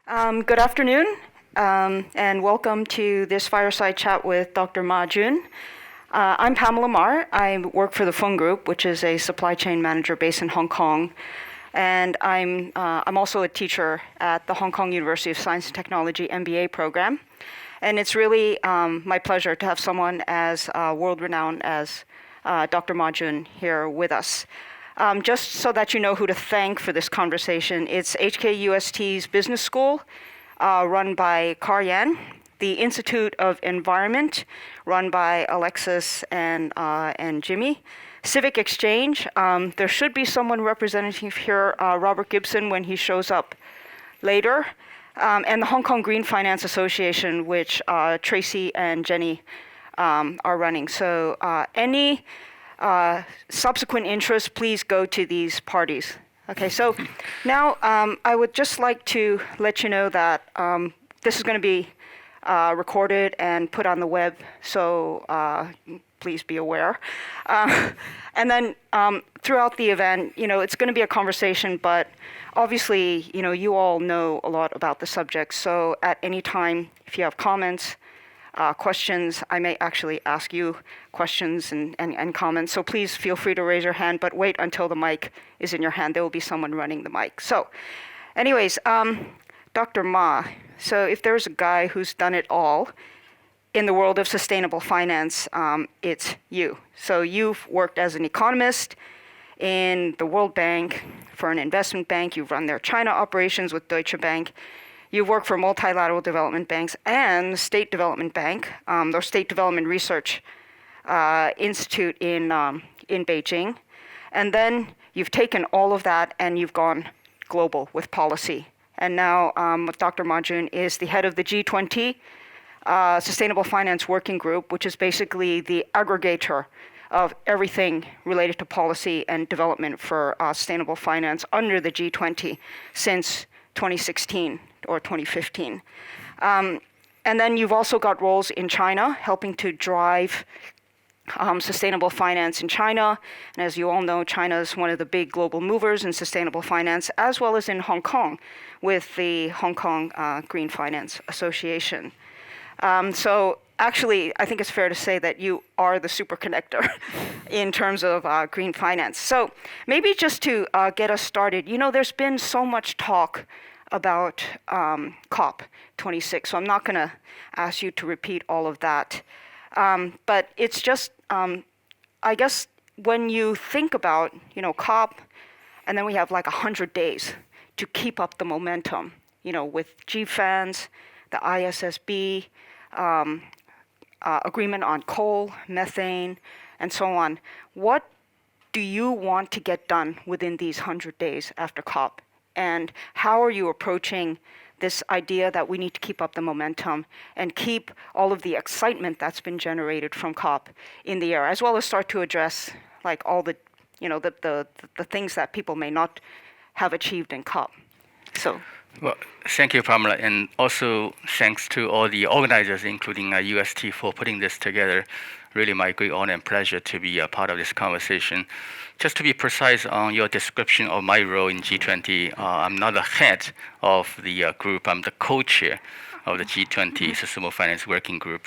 Good afternoon, and welcome to this Fireside Chat with Dr. Ma Jun. I'm Pamela Mar. I work for the Fung Group, which is a supply chain manager based in Hong Kong. And I'm also a teacher at the Hong Kong University of Science and Technology MBA program. And it's really my pleasure to have someone as world-renowned as Dr. Ma Jun here with us. Just so that you know who to thank for this conversation, it's HKUST's business school, run by Kar Yan, the Institute of Environment, run by Alexis and Jimmy, Civic Exchange. There should be someone representative here, Robert Gibson, when he shows up later, and the Hong Kong Green Finance Association, which Tracy and Jenny are running. So any subsequent interest, please go to these parties. Okay, so now I would just like to let you know that this is going to be recorded and put on the web, so please be aware. And then throughout the event, it's going to be a conversation, but obviously, you all know a lot about the subject, so at any time, if you have comments, questions, I may actually ask you questions and comments. So please feel free to raise your hand, but wait until the mic is in your hand. There will be someone running the mic. So anyways, Dr. Ma, so if there's a guy who's done it all in the world of sustainable finance, it's you. So you've worked as an economist in the World Bank for an investment bank. You've run their China operations with Deutsche Bank. You've worked for multilateral development banks and State Development Bank, or State Development Research Institute in Beijing. And then you've taken all of that and you've gone global with policy. And now Dr. Ma Jun is the head of the G20 Sustainable Finance Working Group, which is basically the aggregator of everything related to policy and development for sustainable finance under the G20 since 2016 or 2015. And then you've also got roles in China, helping to drive sustainable finance in China. And as you all know, China is one of the big global movers in sustainable finance, as well as in Hong Kong with the Hong Kong Green Finance Association. So actually, I think it's fair to say that you are the super connector in terms of green finance. So maybe just to get us started, there's been so much talk about COP26, so I'm not going to ask you to repeat all of that. But it's just, I guess, when you think about, COP, and then we have like 100 days to keep up the momentum, with GFANZ, the ISSB, agreement on coal, methane, and so on. What do you want to get done within these 100 days after COP? And how are you approaching this idea that we need to keep up the momentum and keep all of the excitement that's been generated from COP in the air, as well as start to address like all the, the things that people may not have achieved in COP? So. Well, thank you, Pamela, and also thanks to all the organizers, including UST, for putting this together. Really my great honor and pleasure to be a part of this conversation. Just to be precise on your description of my role in G20, I'm not the head of the group. I'm the co-chair of the G20 Sustainable Finance Working Group.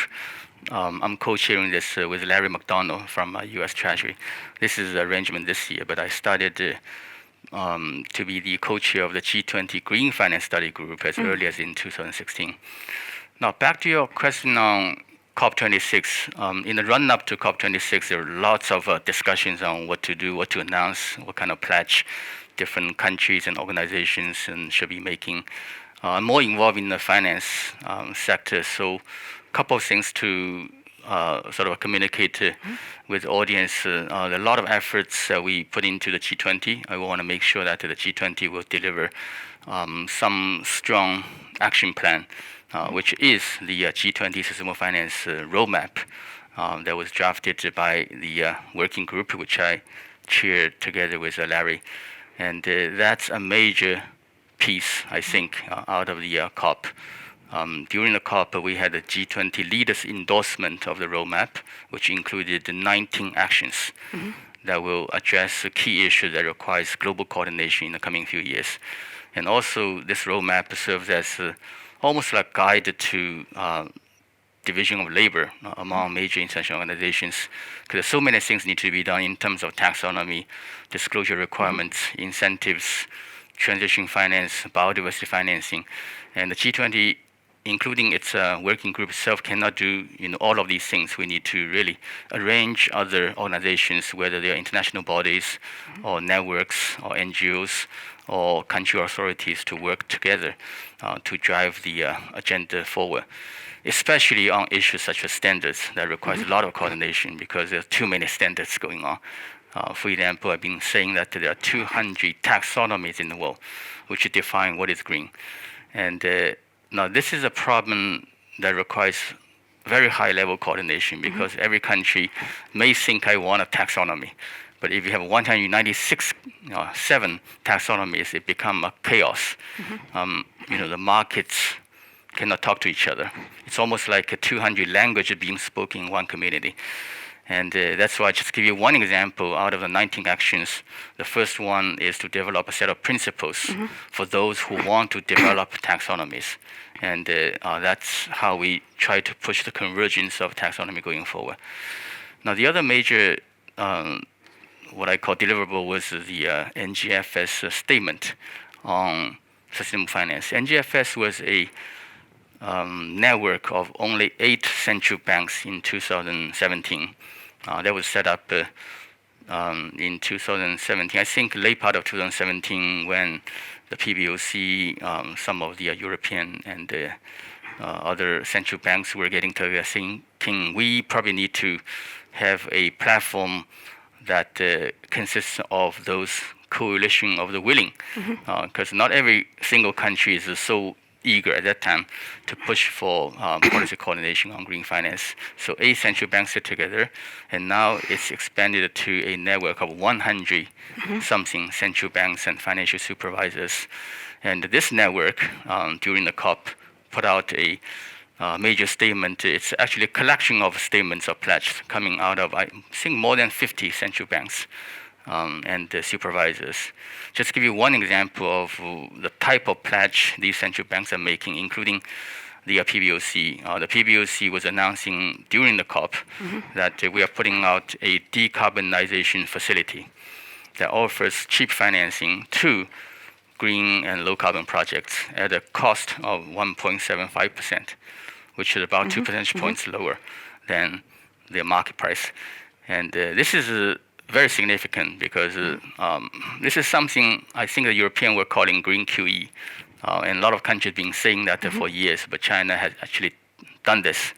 I'm co-chairing this with Larry McDonald from US Treasury. This is the arrangement this year, but I started to be the co-chair of the G20 Green Finance Study Group as early as in 2016. Now, back to your question on COP26. In the run-up to COP26, there were lots of discussions on what to do, what to announce, what kind of pledge different countries and organizations should be making. More involved in the finance sector. So a couple of things to sort of communicate with the audience. A lot of efforts we put into the G20. I want to make sure that the G20 will deliver some strong action plan, which is the G20 Sustainable Finance Roadmap that was drafted by the working group, which I chaired together with Larry. And that's a major piece, I think, out of the COP. During the COP, we had a G20 leaders endorsement of the roadmap, which included 19 actions that will address key issues that requires global coordination in the coming few years. And also, this roadmap serves as almost like a guide to division of labor among major international organizations, because so many things need to be done in terms of taxonomy, disclosure requirements, incentives, transition finance, biodiversity financing, and the G20, including its working group itself, cannot do all of these things. We need to really arrange other organizations, whether they are international bodies or networks or NGOs or country authorities, to work together to drive the agenda forward, especially on issues such as standards that requires a lot of coordination because there are too many standards going on. For example, I've been saying that there are 200 taxonomies in the world which define what is green. And now this is a problem that requires very high level coordination because every country may think I want a taxonomy. But if you have 196, 7 taxonomies, it becomes a chaos. The markets cannot talk to each other. It's almost like 200 languages being spoken in one community. And that's why I just give you one example out of the 19 actions. The first one is to develop a set of principles for those who want to develop taxonomies. And that's how we try to push the convergence of taxonomy going forward. Now, the other major what I call deliverable was the NGFS statement on sustainable finance. NGFS was a network of only 8 central banks in 2017. That was set up in 2017, I think late part of 2017, when the PBOC, some of the European and other central banks were getting together thinking we probably need to have a platform that consists of those coalition of the willing, because not every single country is so eager at that time to push for policy coordination on green finance. So 8 central banks sit together, and now it's expanded to a network of 100 something central banks and financial supervisors. And this network, during the COP, put out a major statement. It's actually a collection of statements of pledge coming out of, I think, more than 50 central banks and supervisors. Just to give you one example of the type of pledge these central banks are making, including the PBOC. The PBOC was announcing during the COP that we are putting out a decarbonization facility that offers cheap financing to green and low carbon projects at a cost of 1.75%, which is about 2 percentage points lower than the market price. And this is very significant because this is something I think the Europeans were calling green QE. And a lot of countries have been saying that for years, but China has actually done this.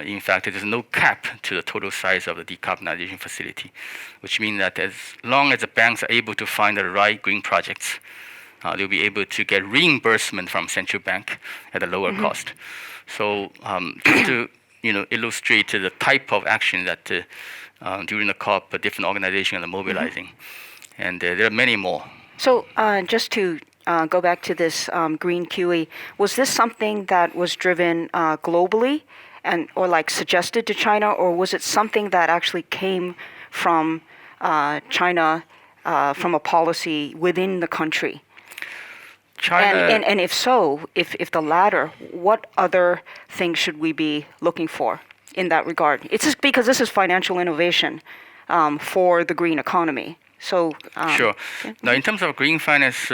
In fact, there is no cap to the total size of the decarbonization facility, which means that as long as the banks are able to find the right green projects, they'll be able to get reimbursement from central bank at a lower cost. So just to illustrate the type of action that during the COP, different organizations are mobilizing, and there are many more. So just to go back to this green QE, was this something that was driven globally or like suggested to China, or was it something that actually came from China from a policy within the country? China, and if so, if the latter, what other things should we be looking for in that regard? It's just because this is financial innovation for the green economy. So sure. Now, in terms of green finance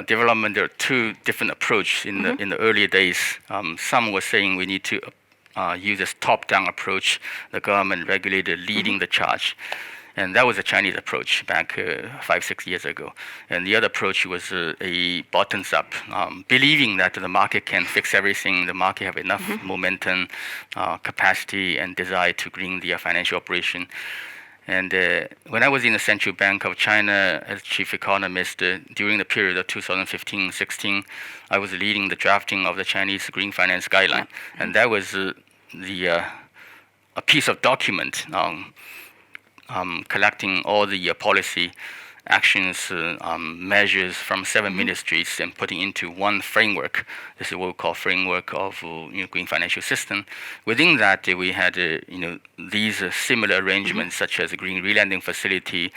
development, there are 2 different approaches in the early days. Some were saying we need to use this top-down approach, the government regulator leading the charge. And that was a Chinese approach back 5-6 years ago. And the other approach was a bottoms-up, believing that the market can fix everything, the market have enough momentum, capacity, and desire to green the financial operation. And when I was in the Central Bank of China as chief economist during the period of 2015-16, I was leading the drafting of the Chinese Green Finance Guideline. And that was a piece of document collecting all the policy actions, measures from 7 ministries and putting into one framework. This is what we call framework of green financial system. Within that, we had these similar arrangements such as a green relending facility,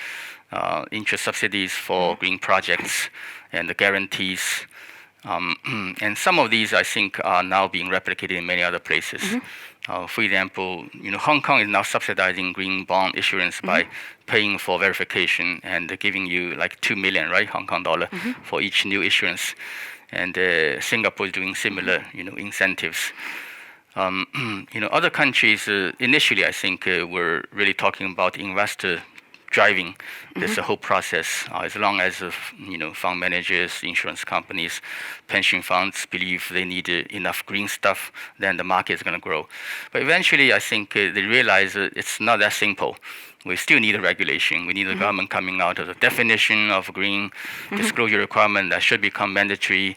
interest subsidies for green projects, and the guarantees. And some of these, I think, are now being replicated in many other places. For example, Hong Kong is now subsidizing green bond issuance by paying for verification and giving you like 2 million, right, Hong Kong dollar for each new issuance. And Singapore is doing similar, incentives. Other countries initially, I think, were really talking about investor driving this whole process. As long as fund managers, insurance companies, pension funds believe they need enough green stuff, then the market is going to grow. But eventually, I think they realize it's not that simple. We still need a regulation. We need the government coming out with a definition of green disclosure requirement that should become mandatory.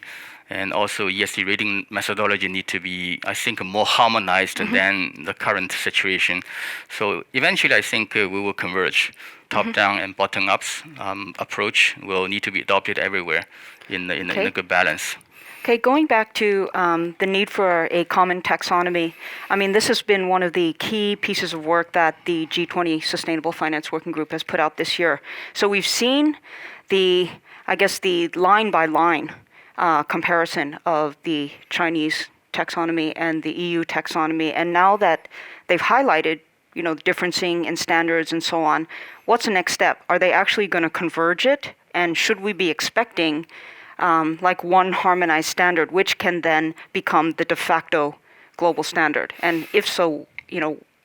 And also ESG rating methodology need to be, I think, more harmonized than the current situation. So eventually, I think we will converge. Top-down and bottom-up approach will need to be adopted everywhere in a good balance. Okay, going back to the need for a common taxonomy, I mean, this has been one of the key pieces of work that the G20 Sustainable Finance Working Group has put out this year. So we've seen the line-by-line comparison of the Chinese taxonomy and the EU taxonomy, and now that they've highlighted differencing in standards and so on, what's the next step? Are they actually going to converge it? And should we be expecting like one harmonized standard, which can then become the de facto global standard? And if so,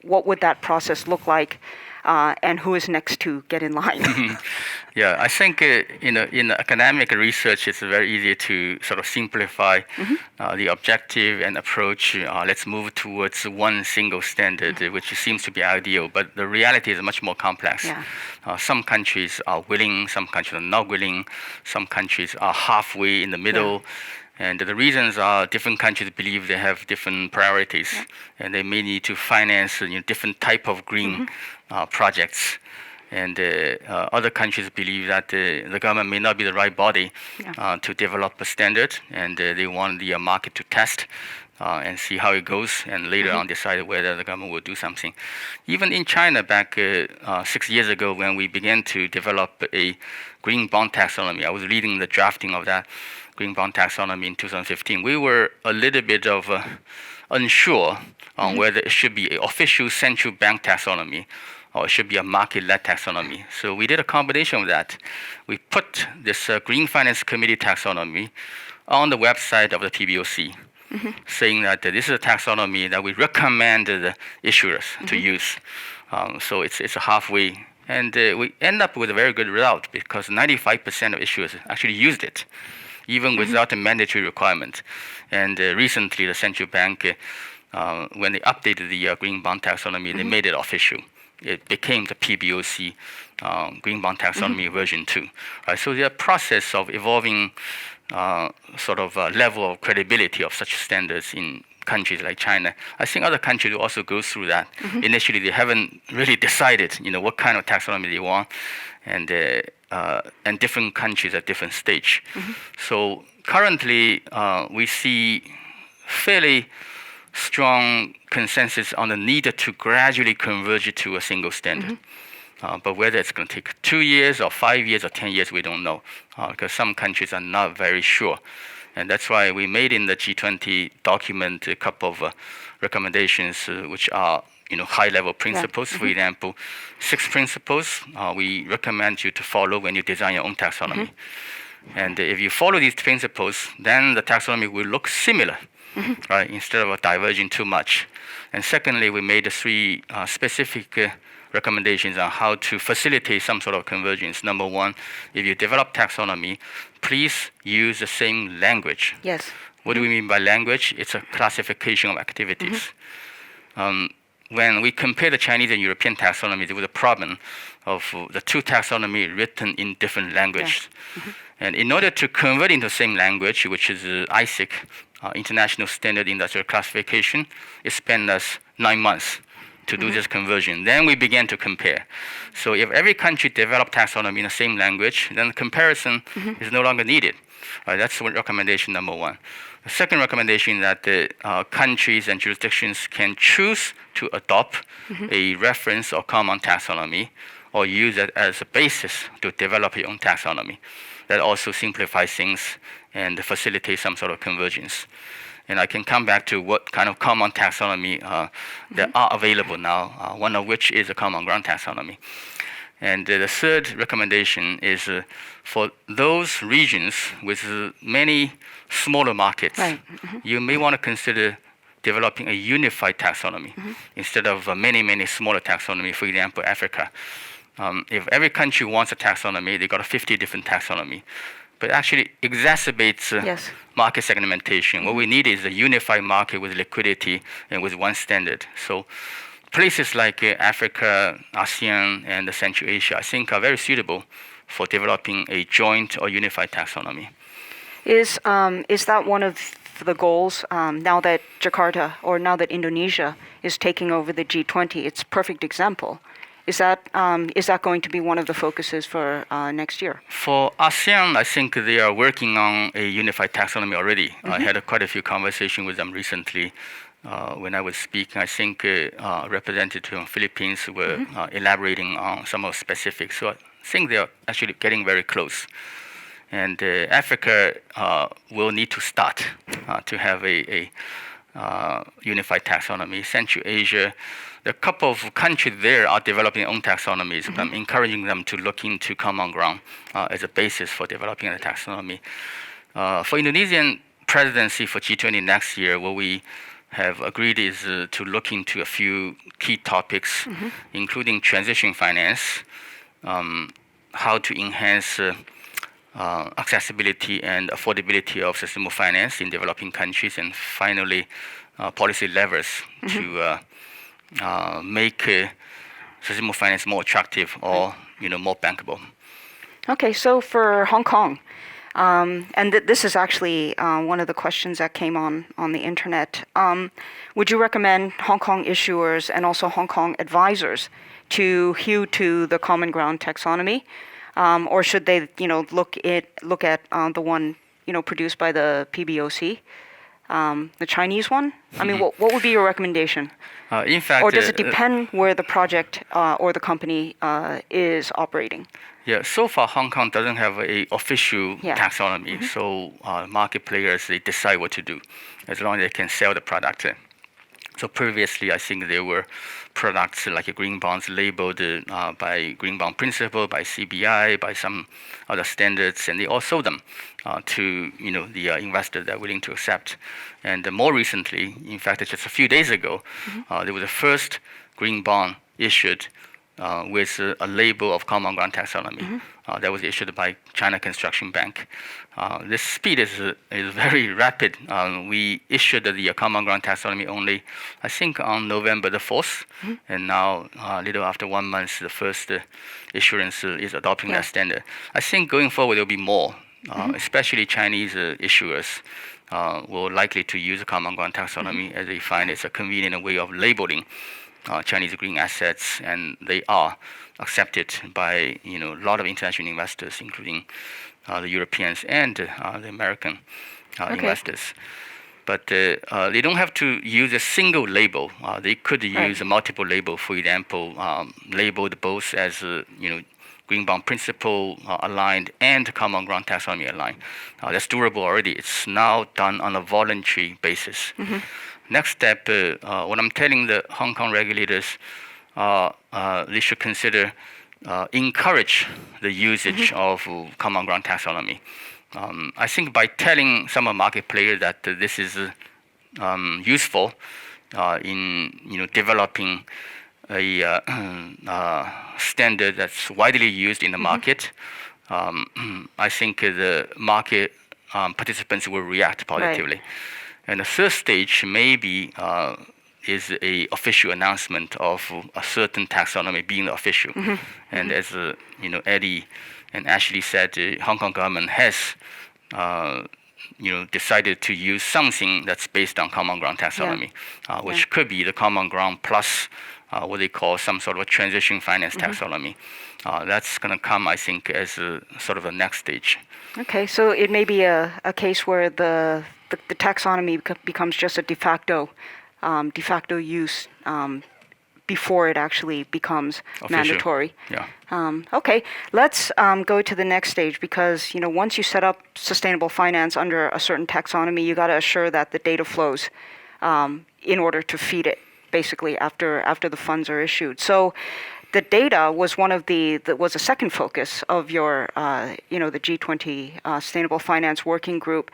what would that process look like? And who is next to get in line? Yeah, I think in academic research, it's very easy to sort of simplify the objective and approach. Let's move towards one single standard, which seems to be ideal. But the reality is much more complex. Yeah. Some countries are willing, some countries are not willing, some countries are halfway in the middle. Yeah. And the reasons are different countries believe they have different priorities, and they may need to finance different type of green projects. And other countries believe that the government may not be the right body to develop a standard, and they want the market to test and see how it goes, and later on decide whether the government will do something. Even in China, back 6 years ago, when we began to develop a green bond taxonomy, I was leading the drafting of that green bond taxonomy in 2015. We were a little bit of unsure on whether it should be an official central bank taxonomy or it should be a market-led taxonomy. So we did a combination of that. We put this Green Finance Committee taxonomy on the website of the PBOC, saying that this is a taxonomy that we recommend the issuers to use. So it's a halfway. And we end up with a very good result because 95% of issuers actually used it, even without a mandatory requirement. And recently, the central bank, when they updated the green bond taxonomy, they made it official. It became the PBOC green bond taxonomy version 2. Right? So the process of evolving sort of level of credibility of such standards in countries like China. I think other countries will also go through that. Initially, they haven't really decided, what kind of taxonomy they want, and different countries at different stage. So currently, we see fairly strong consensus on the need to gradually converge to a single standard. But whether it's going to take 2 years or 5 years or 10 years, we don't know, because some countries are not very sure. And that's why we made in the G20 document a couple of recommendations, which are high-level principles. For example, 6 principles we recommend you to follow when you design your own taxonomy. And if you follow these principles, then the taxonomy will look similar, right, instead of diverging too much. And secondly, we made 3 specific recommendations on how to facilitate some sort of convergence. Number 1, if you develop taxonomy, please use the same language. Yes. What do we mean by language? It's a classification of activities. When we compare the Chinese and European taxonomy, there was a problem of the 2 taxonomy written in different languages. And in order to convert into the same language, which is ISIC, International Standard Industrial Classification, it spent us 9 months to do this conversion. Then we began to compare. So if every country developed taxonomy in the same language, then the comparison is no longer needed. That's recommendation number one. The second recommendation is that the countries and jurisdictions can choose to adopt a reference or common taxonomy or use it as a basis to develop your own taxonomy. That also simplifies things and facilitates some sort of convergence. And I can come back to what kind of common taxonomy that are available now, one of which is a common ground taxonomy. And the third recommendation is for those regions with many smaller markets, you may want to consider developing a unified taxonomy instead of many smaller taxonomy. For example, Africa. If every country wants a taxonomy, they got 50 different taxonomy. But actually exacerbates market segmentation. What we need is a unified market with liquidity and with one standard. So places like Africa, ASEAN, and Central Asia, I think are very suitable for developing a joint or unified taxonomy. Is that one of the goals now that Jakarta or now that Indonesia is taking over the G20? It's a perfect example. Is that going to be one of the focuses for next year? For ASEAN, I think they are working on a unified taxonomy already. I had quite a few conversations with them recently. When I was speaking, I think representatives from Philippines were elaborating on some of the specifics. So I think they are actually getting very close. And Africa will need to start to have a unified taxonomy. Central Asia, a couple of countries there are developing their own taxonomies. I'm encouraging them to look into common ground as a basis for developing a taxonomy. For Indonesian presidency for G20 next year, what we have agreed is to look into a few key topics, including transition finance, how to enhance accessibility and affordability of sustainable finance in developing countries, and finally, policy levers to make sustainable finance more attractive or more bankable. Okay, so for Hong Kong, and this is actually one of the questions that came on the internet. Would you recommend Hong Kong issuers and also Hong Kong advisors to hew to the common ground taxonomy, or should they look at the one produced by the PBOC? The Chinese one? I mean, what would be your recommendation? In fact, or does it depend where the project or the company is operating? Yeah, so far Hong Kong doesn't have an official taxonomy, so market players, they decide what to do as long as they can sell the product. So previously, I think there were products like green bonds labeled by Green Bond Principle, by CBI, by some other standards, and they all sold them to the investors that are willing to accept. And more recently, in fact, just a few days ago, there was the first green bond issued with a label of common ground taxonomy that was issued by China Construction Bank. This speed is very rapid. We issued the common ground taxonomy only, I think, on November the 4th, and now a little after 1 month, the first issuance is adopting that standard. I think going forward there will be more, especially Chinese issuers will likely to use the common ground taxonomy as they find it's a convenient way of labeling Chinese green assets, and they are accepted by a lot of international investors, including the Europeans and the American investors. But they don't have to use a single label. They could use a multiple label. For example, labeled both as Green Bond Principle aligned and Common Ground Taxonomy aligned. That's doable already. It's now done on a voluntary basis. Next step, what I'm telling the Hong Kong regulators, they should consider encourage the usage of common ground taxonomy. I think by telling some of market players that this is useful in developing a standard that's widely used in the market, I think the market participants will react positively. Right. And the third stage maybe is a official announcement of a certain taxonomy being official. And as Eddie and Ashley said, the Hong Kong government has decided to use something that's based on common ground taxonomy, which could be the common ground plus what they call some sort of a transition finance taxonomy. That's going to come, I think, as a sort of a next stage. Okay, so it may be a case where the taxonomy becomes just a de facto use before it actually becomes Official. mandatory. Yeah. Okay, let's go to the next stage, because once you set up sustainable finance under a certain taxonomy, you got to assure that the data flows in order to feed it, basically after the funds are issued. So the data was was a second focus of your the G20 Sustainable Finance Working Group.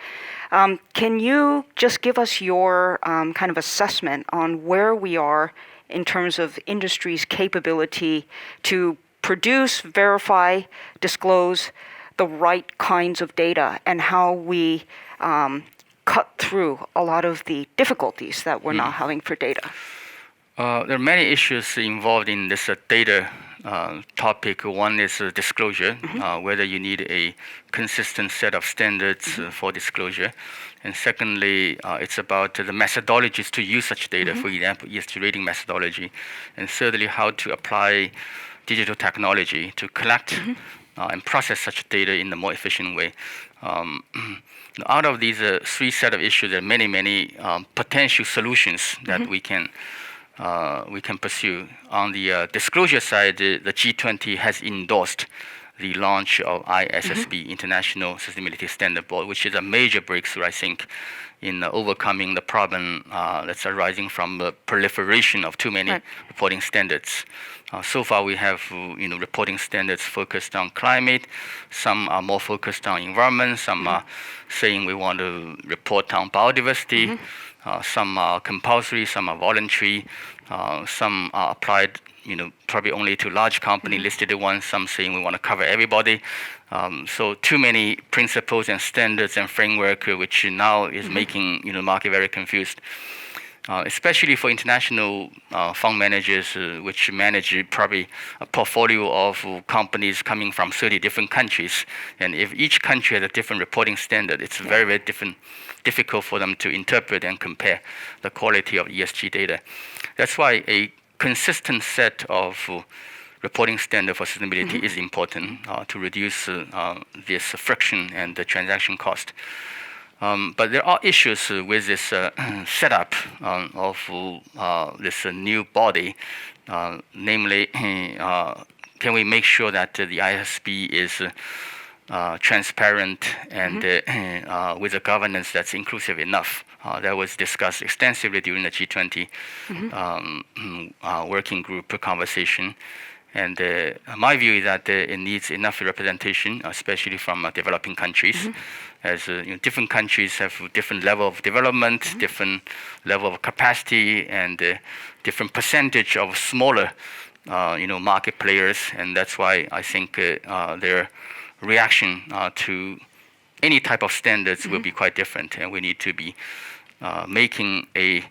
Can you just give us your kind of assessment on where we are in terms of industry's capability to produce, verify, disclose the right kinds of data, and how we cut through a lot of the difficulties that we're now having for data? There are many issues involved in this data topic. One is disclosure, whether you need a consistent set of standards for disclosure. And secondly, it's about the methodologies to use such data, for example, ESG rating methodology. And thirdly, how to apply digital technology to collect and process such data in a more efficient way. Out of these three set of issues, there are many potential solutions that we can pursue. On the disclosure side, the G20 has endorsed the launch of ISSB, International Sustainability Standard Board, which is a major breakthrough, I think, in overcoming the problem that's arising from the proliferation of too many reporting standards. So far, we have reporting standards focused on climate. Some are more focused on environment. Some are saying we want to report on biodiversity. Some are compulsory. Some are voluntary. Some are applied, probably only to large company listed ones. Some saying we want to cover everybody. So too many principles and standards and framework, which now is making the market very confused. Especially for international fund managers, which manage probably a portfolio of companies coming from 30 different countries. And if each country has a different reporting standard, it's very difficult for them to interpret and compare the quality of ESG data. That's why a consistent set of reporting standard for sustainability is important to reduce this friction and the transaction cost. But there are issues with this setup of this new body, namely, can we make sure that the ISB is transparent and with a governance that's inclusive enough? That was discussed extensively during the G20 working group conversation. And my view is that it needs enough representation, especially from developing countries, as different countries have different level of development, different level of capacity, and different percentage of smaller, market players. And that's why I think their reaction to any type of standards will be quite different, and we need to be making a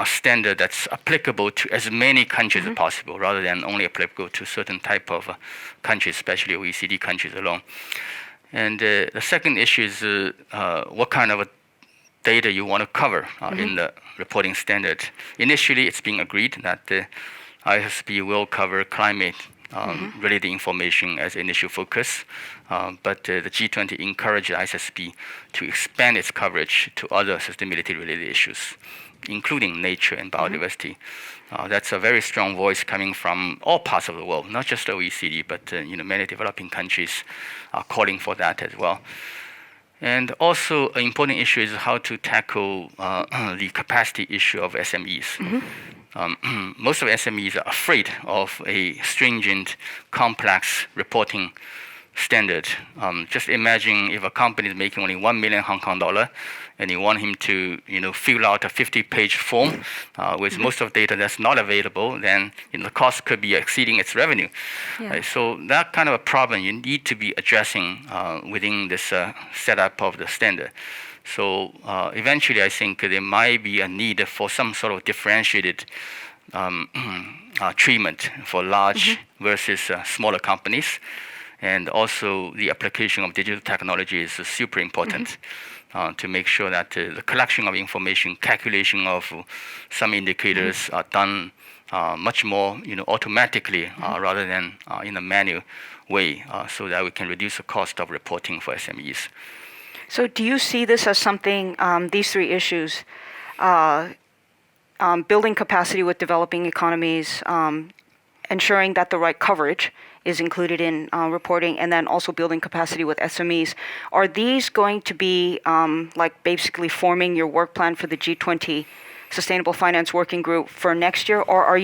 standard that's applicable to as many countries as possible, rather than only applicable to certain type of countries, especially OECD countries alone. And the second issue is what kind of data you want to cover in the reporting standard. Initially, it's being agreed that the ISB will cover climate-related information as initial focus, but the G20 encouraged ISSB to expand its coverage to other sustainability-related issues, including nature and biodiversity. That's a very strong voice coming from all parts of the world, not just the OECD, but many developing countries are calling for that as well. And also, an important issue is how to tackle the capacity issue of SMEs. Most of SMEs are afraid of a stringent, complex reporting standard. Just imagine if a company is making only 1 million Hong Kong dollar, and you want him to, fill out a 50-page form with most of the data that's not available, then the cost could be exceeding its revenue. So that kind of a problem you need to be addressing within this setup of the standard. So eventually, I think there might be a need for some sort of differentiated treatment for large versus smaller companies. and also the application of digital technology is super important to make sure that the collection of information, calculation of some indicators are done much more automatically rather than in a manual way, so that we can reduce the cost of reporting for SMEs. So do you see this as something, these three issues, building capacity with developing economies, ensuring that the right coverage is included in reporting, and then also building capacity with SMEs, are these going to be like basically forming your work plan for the G20 Sustainable Finance Working Group for next year, or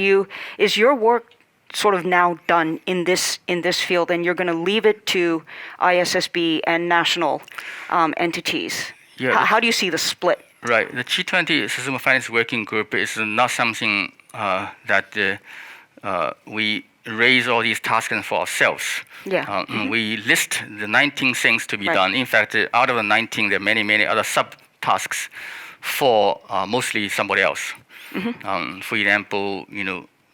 is your work sort of now done in this field, and you're going to leave it to ISSB and national entities? Yeah. How do you see the split? Right. The G20 Sustainable Finance Working Group is not something that we raise all these tasks for ourselves. Yeah. We list the 19 things to be Right. done. In fact, out of the 19, there are many other subtasks for mostly somebody else. For example,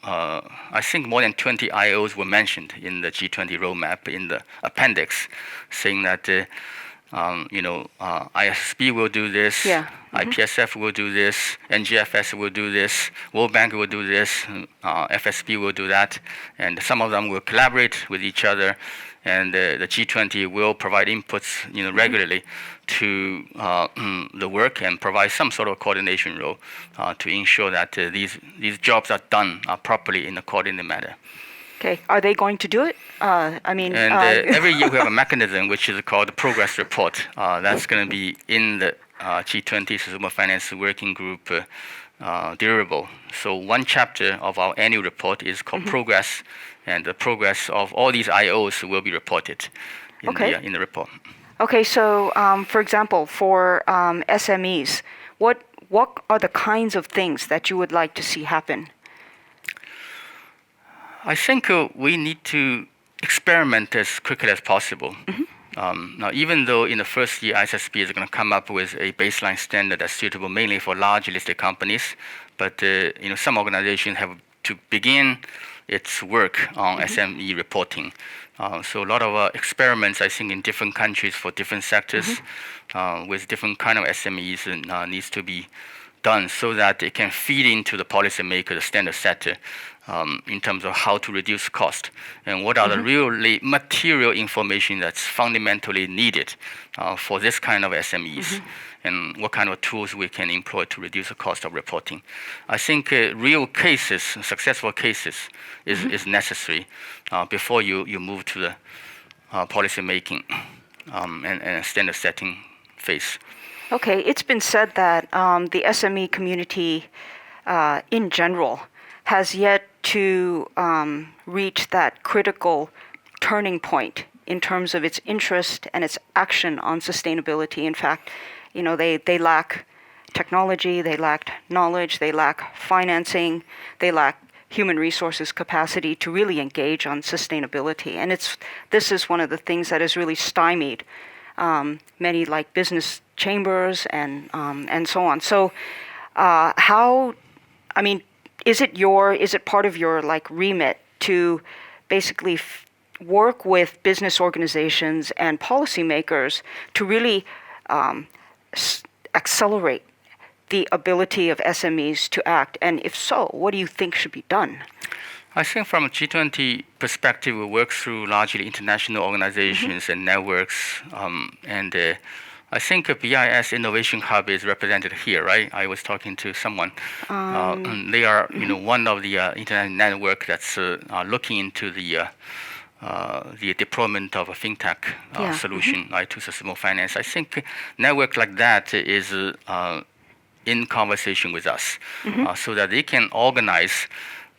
I think more than 20 IOs were mentioned in the G20 roadmap in the appendix, saying that ISSB will do this, Yeah. IPSF will do this, NGFS will do this, World Bank will do this, FSB will do that, and some of them will collaborate with each other, and the G20 will provide inputs regularly to the work and provide some sort of coordination role to ensure that these jobs are done properly in a coordinated manner. Okay. Are they going to do it? Every year we have a mechanism which is called the progress report. That's going to be in the G20 Sustainable Finance Working Group deliverable. So one chapter of our annual report is called progress, and the progress of all these IOs will be reported in the report. Okay. So, for example, for SMEs, what are the kinds of things that you would like to see happen? I think we need to experiment as quickly as possible. Now, even though in the first year ISSB is going to come up with a baseline standard that's suitable mainly for large listed companies, but some organizations have to begin its work on SME reporting. So a lot of experiments, I think, in different countries for different sectors with different kind of SMEs needs to be done so that it can feed into the policymaker, the standard setter, in terms of how to reduce cost and what are the really material information that's fundamentally needed for this kind of SMEs, and what kind of tools we can employ to reduce the cost of reporting. I think real cases, successful cases, is necessary before you move to the policy making and standard setting phase. Okay. It's been said that the SME community in general has yet to reach that critical turning point in terms of its interest and its action on sustainability. In fact, they lack technology, they lack knowledge, they lack financing, they lack human resources capacity to really engage on sustainability. And this is one of the things that has really stymied many like business chambers and so on. So is it part of your like remit to basically work with business organizations and policymakers to really accelerate the ability of SMEs to act? And if so, what do you think should be done? I think from a G20 perspective, we work through largely international organizations and networks, and I think BIS Innovation Hub is represented here, right? I was talking to someone. And they are, one of the internet network that's looking into the deployment of a fintech solution, right, to sustainable finance. I think network like that is in conversation with us, so that they can organize,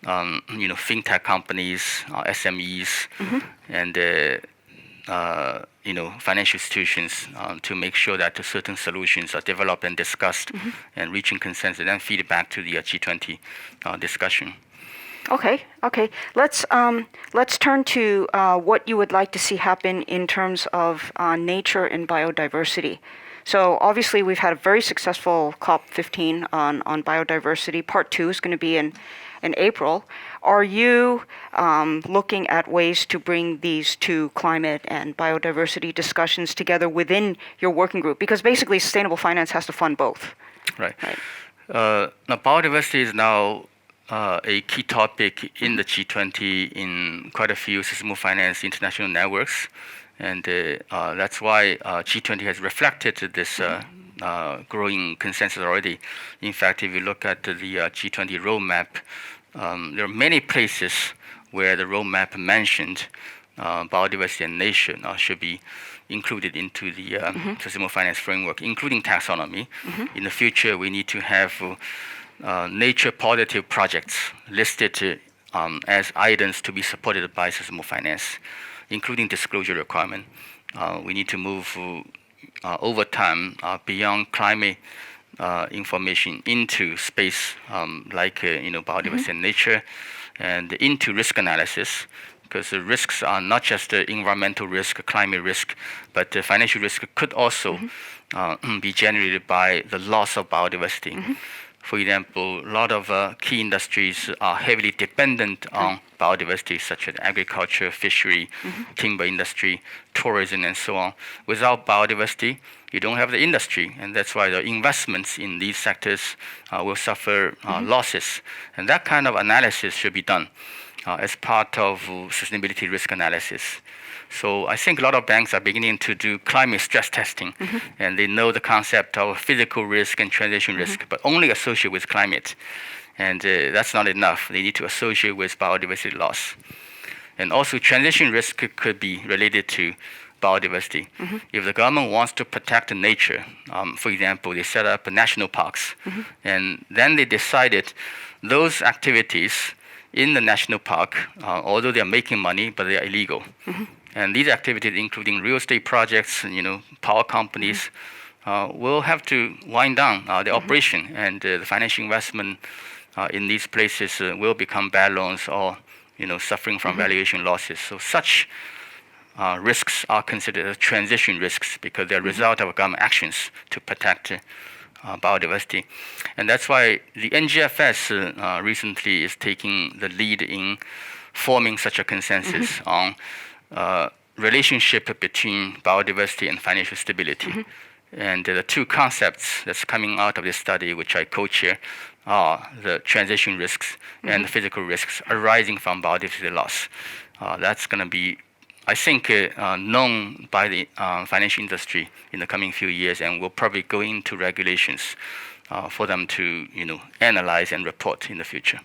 fintech companies, SMEs, and financial institutions to make sure that certain solutions are developed and discussed and reaching consensus, and then feed it back to the G20 discussion. Okay. Let's turn to what you would like to see happen in terms of nature and biodiversity. So obviously we've had a very successful COP15 on biodiversity. Part 2 is going to be in April. Are you looking at ways to bring these two climate and biodiversity discussions together within your working group? Because basically sustainable finance has to fund both. Right. Now, biodiversity is now a key topic in the G20 in quite a few sustainable finance international networks. And that's why G20 has reflected this growing consensus already. In fact, if you look at the G20 roadmap, there are many places where the roadmap mentioned biodiversity and nature should be included into the sustainable finance framework, including taxonomy. In the future, we need to have nature positive projects listed as items to be supported by sustainable finance, including disclosure requirement. We need to move over time beyond climate information into space like biodiversity and nature, and into risk analysis, because the risks are not just the environmental risk, climate risk, but the financial risk could also be generated by the loss of biodiversity. For example, a lot of key industries are heavily dependent on biodiversity, such as agriculture, fishery, timber industry, tourism, and so on. Without biodiversity, you don't have the industry, and that's why the investments in these sectors will suffer losses. And that kind of analysis should be done as part of sustainability risk analysis. So I think a lot of banks are beginning to do climate stress testing, and they know the concept of physical risk and transition risk, but only associated with climate. And that's not enough. They need to associate with biodiversity loss. And also transition risk could be related to biodiversity. If the government wants to protect nature, for example, they set up national parks, and then they decided those activities in the national park, although they are making money, but they are illegal. And these activities, including real estate projects, power companies, will have to wind down their operation, and the financial investment in these places will become bad loans or suffering from valuation losses. So such risks are considered as transition risks because they're a result of government actions to protect biodiversity. And that's why the NGFS recently is taking the lead in forming such a consensus on relationship between biodiversity and financial stability. And the two concepts that's coming out of this study, which I co-chair, are the transition risks and the physical risks arising from biodiversity loss. That's going to be, I think, known by the financial industry in the coming few years, and will probably go into regulations for them to analyze and report in the future.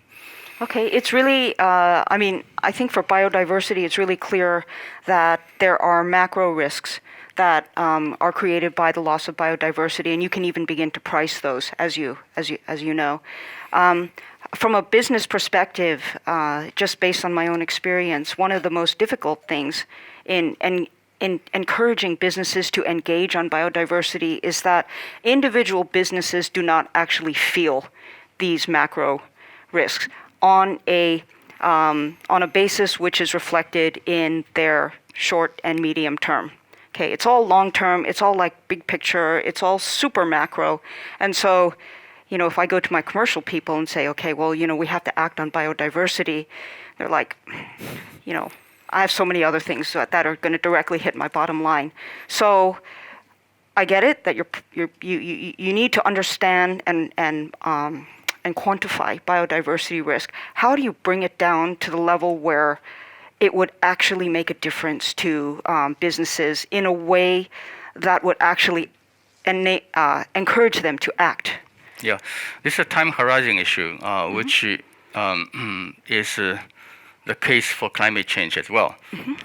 Okay, it's really, I think for biodiversity, it's really clear that there are macro risks that are created by the loss of biodiversity, and you can even begin to price those, as you know. From a business perspective, just based on my own experience, one of the most difficult things in encouraging businesses to engage on biodiversity is that individual businesses do not actually feel these macro risks on a basis which is reflected in their short and medium term. Okay, it's all long term, it's all like big picture, it's all super macro. And so, if I go to my commercial people and say, okay, well, we have to act on biodiversity, they're like, I have so many other things that are going to directly hit my bottom line. So I get it that you need to understand and quantify biodiversity risk. How do you bring it down to the level where it would actually make a difference to businesses in a way that would actually encourage them to act? Yeah, this is a time horizon issue, which is the case for climate change as well.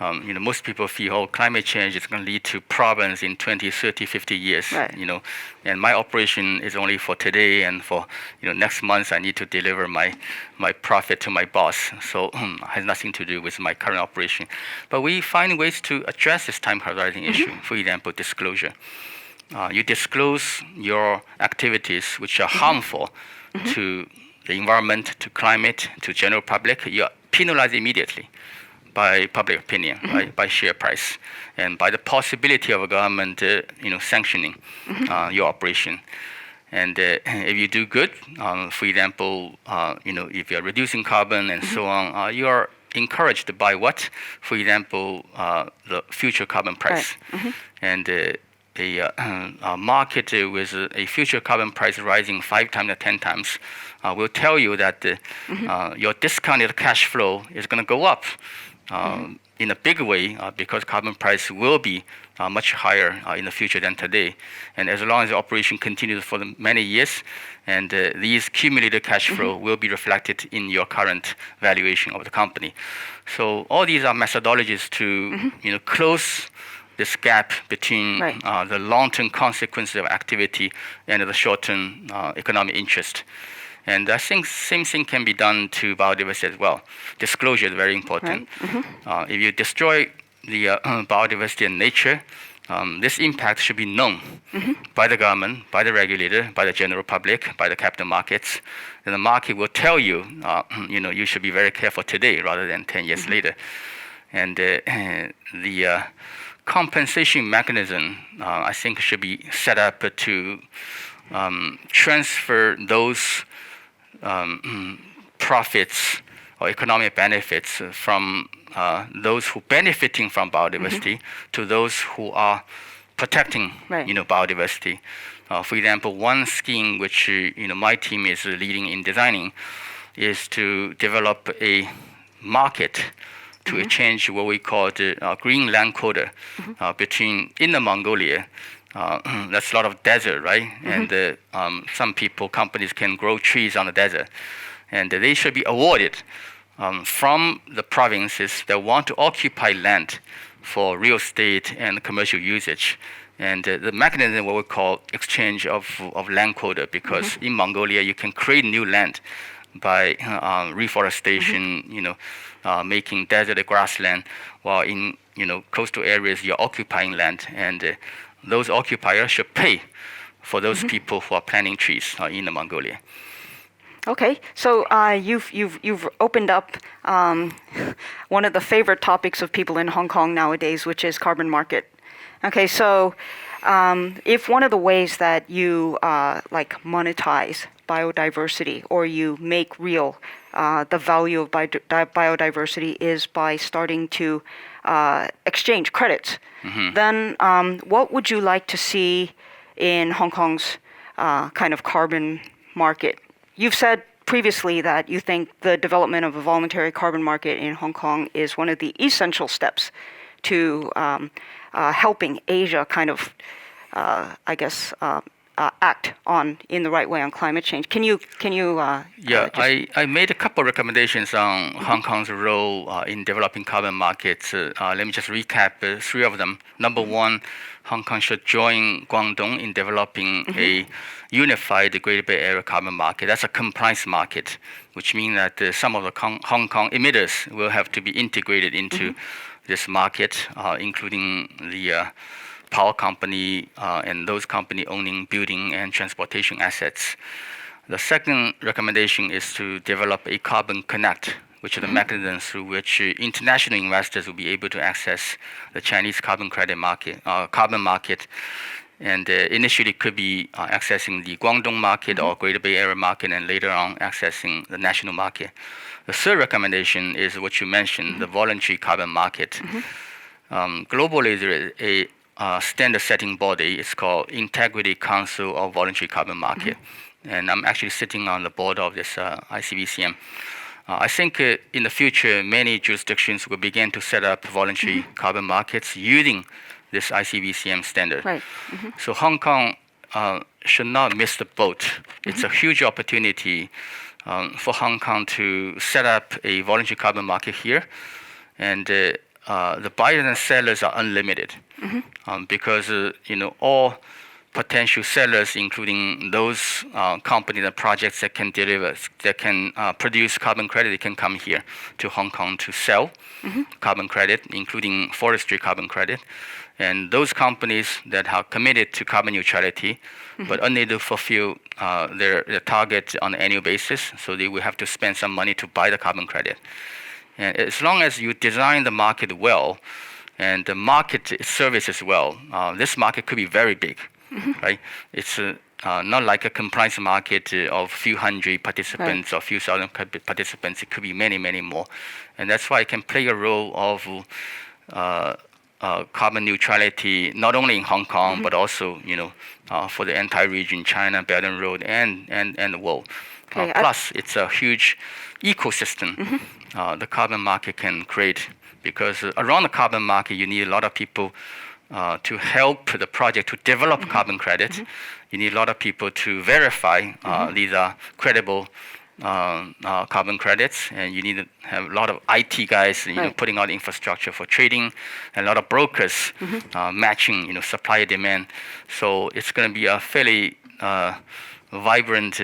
Most people feel, climate change is going to lead to problems in 20, 30, 50 years. Right. And my operation is only for today, and for next month I need to deliver my profit to my boss. So it has nothing to do with my current operation. But we find ways to address this time horizon issue. For example, disclosure. You disclose your activities which are harmful to the environment, to climate, to general public. You are penalized immediately. by public opinion, right, by share price, and by the possibility of a government, sanctioning your operation. And if you do good, for example, if you're reducing carbon and so on, you are encouraged by what? For example, the future carbon price. Right. And a market with a future carbon price rising 5 times or 10 times will tell you that your discounted cash flow is going to go up in a big way because carbon price will be much higher in the future than today. And as long as the operation continues for many years, and these cumulative cash flow will be reflected in your current valuation of the company. So all these are methodologies to close this gap between the long-term consequences of activity and the short-term economic interest. And I think same thing can be done to biodiversity as well. Disclosure is very important. If you destroy the biodiversity and nature, this impact should be known by the government, by the regulator, by the general public, by the capital markets. And the market will tell you, you should be very careful today rather than 10 years later. And the compensation mechanism, I think, should be set up to transfer those profits or economic benefits from those who benefiting from biodiversity to those who are protecting, biodiversity. For example, one scheme which my team is leading in designing is to develop a market to exchange what we call the green land quota between Inner Mongolia. That's a lot of desert, right? And some companies can grow trees on the desert. And they should be awarded from the provinces that want to occupy land for real estate and commercial usage. And the mechanism what we call exchange of land quota, because in Mongolia you can create new land by reforestation, making desert a grassland, while in coastal areas you're occupying land, and those occupiers should pay for those people who are planting trees in Mongolia. Okay, so you've opened up one of the favorite topics of people in Hong Kong nowadays, which is carbon market. Okay, so if one of the ways that you monetize biodiversity, or you make real the value of biodiversity, is by starting to exchange credits, then what would you like to see in Hong Kong's kind of carbon market? You've said previously that you think the development of a voluntary carbon market in Hong Kong is one of the essential steps to helping Asia kind of, act in the right way on climate change. Can you? I made a couple of recommendations on Hong Kong's role in developing carbon markets. Let me just recap 3 of them. Number 1, Hong Kong should join Guangdong in developing a unified Greater Bay Area carbon market. That's a compliance market, which means that some of the Hong Kong emitters will have to be integrated into this market, including the power company and those company owning building and transportation assets. The second recommendation is to develop a carbon connect, which is the mechanism through which international investors will be able to access the Chinese carbon credit market, and initially could be accessing the Guangdong market or Greater Bay Area market, and later on accessing the national market. The third recommendation is what you mentioned, the voluntary carbon market. Globally, there is a standard-setting body. It's called Integrity Council of Voluntary Carbon Market, and I'm actually sitting on the board of this ICVCM. I think in the future, many jurisdictions will begin to set up voluntary carbon markets using this ICVCM standard. Right. So Hong Kong should not miss the boat. It's a huge opportunity for Hong Kong to set up a voluntary carbon market here, and the buyers and sellers are unlimited, because all potential sellers, including those companies and projects that can produce carbon credit, they can come here to Hong Kong to sell carbon credit, including forestry carbon credit. And those companies that are committed to carbon neutrality, but unable to fulfill their target on an annual basis, so they will have to spend some money to buy the carbon credit. And as long as you design the market well, and the market services well, this market could be very big, right? It's not like a compliance market of few hundred participants or few thousand participants. It could be many, many more, and that's why it can play a role of carbon neutrality, not only in Hong Kong but also, for the entire region, China, Belt and Road, and the world. Plus, it's a huge ecosystem the carbon market can create, because around the carbon market, you need a lot of people to help the project to develop carbon credits. You need a lot of people to verify these are credible carbon credits, and you need to have a lot of IT guys, putting out infrastructure for trading, and a lot of brokers matching, supply and demand. So it's going to be a fairly vibrant,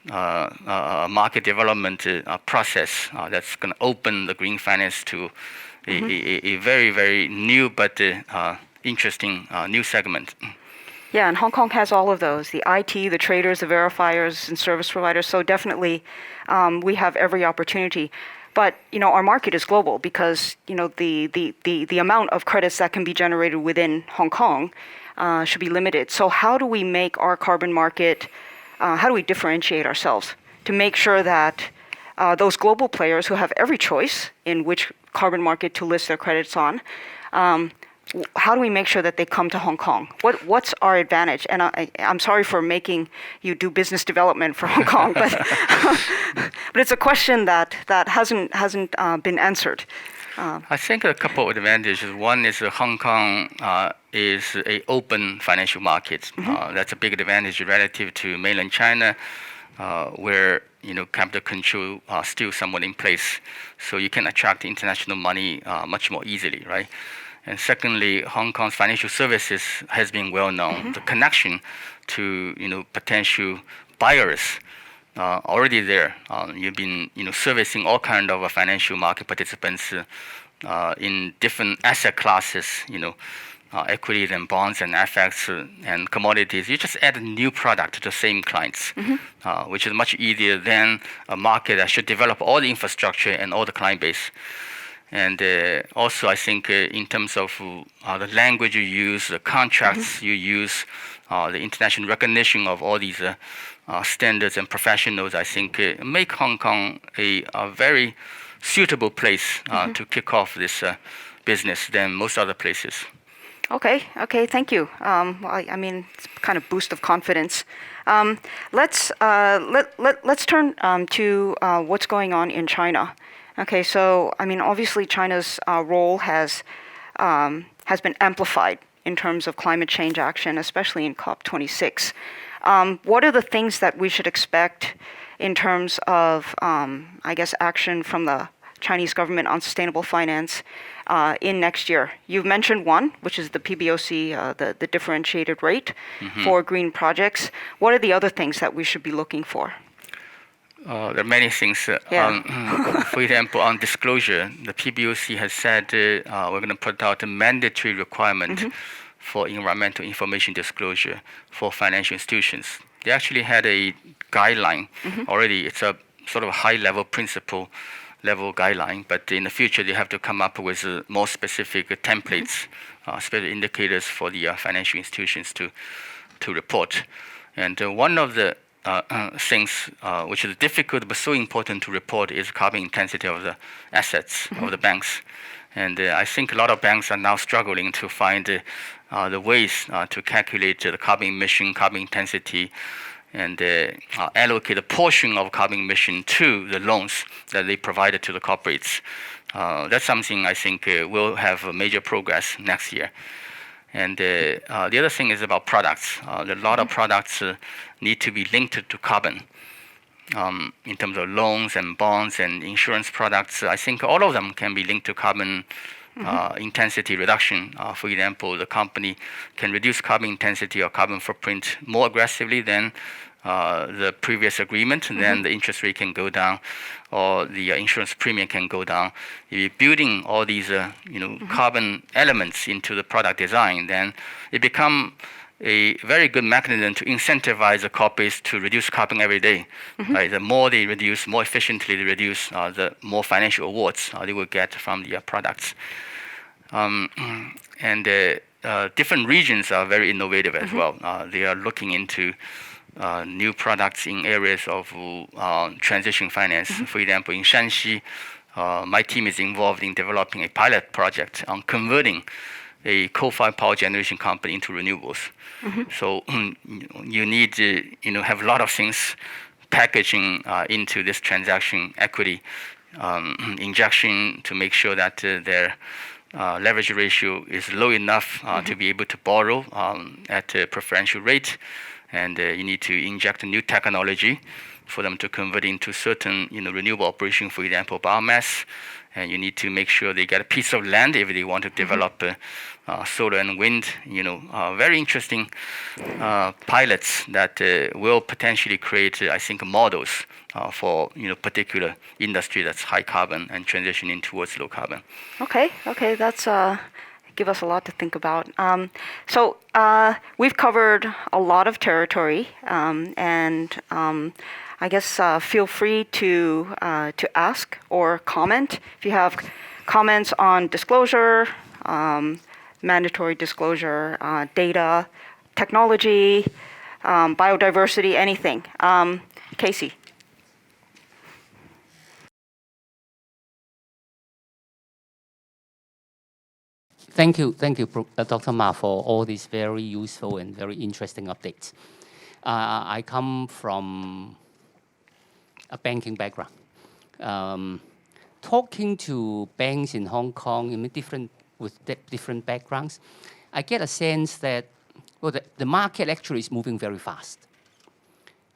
market development process that's going to open the green finance to a very, very new but interesting new segment. Yeah, and Hong Kong has all of those, the IT, the traders, the verifiers, and service providers. So definitely we have every opportunity. But, our market is global because, the amount of credits that can be generated within Hong Kong should be limited. So how do we make our carbon market, how do we differentiate ourselves to make sure that those global players who have every choice in which carbon market to list their credits on, how do we make sure that they come to Hong Kong? What's our advantage? And I'm sorry for making you do business development for Hong Kong, but but it's a question that hasn't been answered. I think a couple of advantages. One is Hong Kong is an open financial market. That's a big advantage relative to mainland China, where capital control still somewhat in place, so you can attract international money much more easily, right? And secondly, Hong Kong's financial services has been well known. The connection to potential buyers already there. You've been servicing all kind of financial market participants in different asset classes, equities and bonds and FX and commodities. You just add a new product to the same clients, which is much easier than a market that should develop all the infrastructure and all the client base. And also, I think in terms of the language you use, the contracts you use, the international recognition of all these standards and professionals, I think make Hong Kong a very suitable place to kick off this business than most other places. Okay, thank you. I mean, it's kind of boost of confidence. Let's turn to what's going on in China. Okay, so I mean, obviously China's role has been amplified in terms of climate change action, especially in COP26. What are the things that we should expect in terms of, action from the Chinese government on sustainable finance in next year? You've mentioned one, which is the PBOC, the differentiated rate for green projects. What are the other things that we should be looking for? There are many things. For example, on disclosure, the PBOC has said we're going to put out a mandatory requirement for environmental information disclosure for financial institutions. They actually had a guideline already. It's a sort of high-level principle level guideline, but in the future they have to come up with more specific templates, specific indicators for the financial institutions to report. And one of the things which is difficult but so important to report is carbon intensity of the assets of the banks. And I think a lot of banks are now struggling to find the ways to calculate the carbon emission, carbon intensity, and allocate a portion of carbon emission to the loans that they provided to the corporates. That's something I think will have a major progress next year. And the other thing is about products. A lot of products need to be linked to carbon in terms of loans and bonds and insurance products. I think all of them can be linked to carbon intensity reduction. For example, the company can reduce carbon intensity or carbon footprint more aggressively than the previous agreement, and then the interest rate can go down, or the insurance premium can go down. If you're building all these carbon elements into the product design, then it becomes a very good mechanism to incentivize the corporates to reduce carbon every day. Right? The more they reduce, more efficiently they reduce, the more financial awards they will get from the products. And different regions are very innovative as well. They are looking into new products in areas of transition finance. For example, in Shanxi, my team is involved in developing a pilot project on converting a coal-fired power generation company into renewables. So you need to have a lot of things packaging into this transaction equity injection to make sure that their leverage ratio is low enough to be able to borrow at a preferential rate. And you need to inject a new technology for them to convert into certain renewable operation, for example, biomass. And you need to make sure they get a piece of land if they want to develop solar and wind. Very interesting pilots that will potentially create, I think, models for particular industry that's high carbon and transitioning towards low carbon. Okay, that's give us a lot to think about. So we've covered a lot of territory, and I guess feel free to ask or comment if you have comments on disclosure, mandatory disclosure, data, technology, biodiversity, anything. Casey. Thank you, Dr. Ma, for all these very useful and very interesting updates. I come from a banking background. Talking to banks in Hong Kong with different backgrounds, I get a sense that the market actually is moving very fast.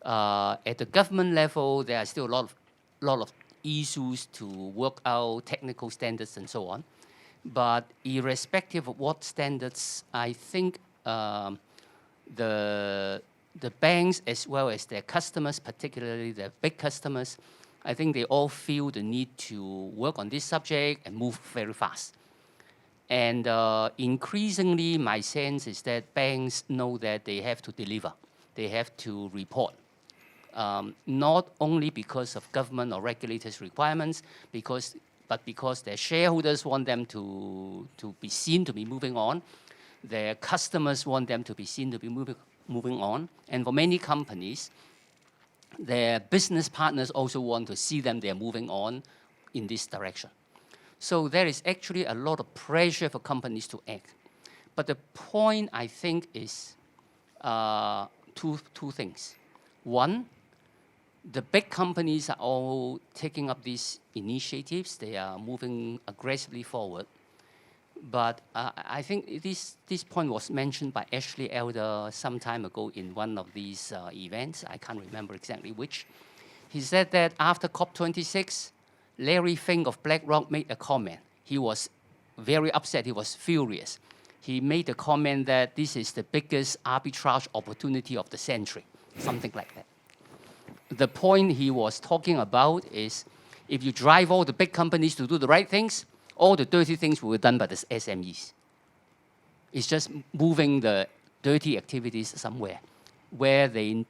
At the government level, there are still a lot of issues to work out, technical standards and so on. But irrespective of what standards, I think the banks as well as their customers, particularly their big customers, I think they all feel the need to work on this subject and move very fast. And increasingly, my sense is that banks know that they have to deliver. They have to report. Not only because of government or regulators' requirements, but because their shareholders want them to be seen to be moving on. Their customers want them to be seen to be moving on. And for many companies, their business partners also want to see them they're moving on in this direction. So there is actually a lot of pressure for companies to act. But the point, I think, is two things. One, the big companies are all taking up these initiatives. They are moving aggressively forward. But I think this point was mentioned by Ashley Elder some time ago in one of these events. I can't remember exactly which. He said that after COP26, Larry Fink of BlackRock made a comment. He was very upset. He was furious. He made a comment that this is the biggest arbitrage opportunity of the century, something like that. The point he was talking about is if you drive all the big companies to do the right things, all the dirty things will be done by the SMEs. It's just moving the dirty activities somewhere where they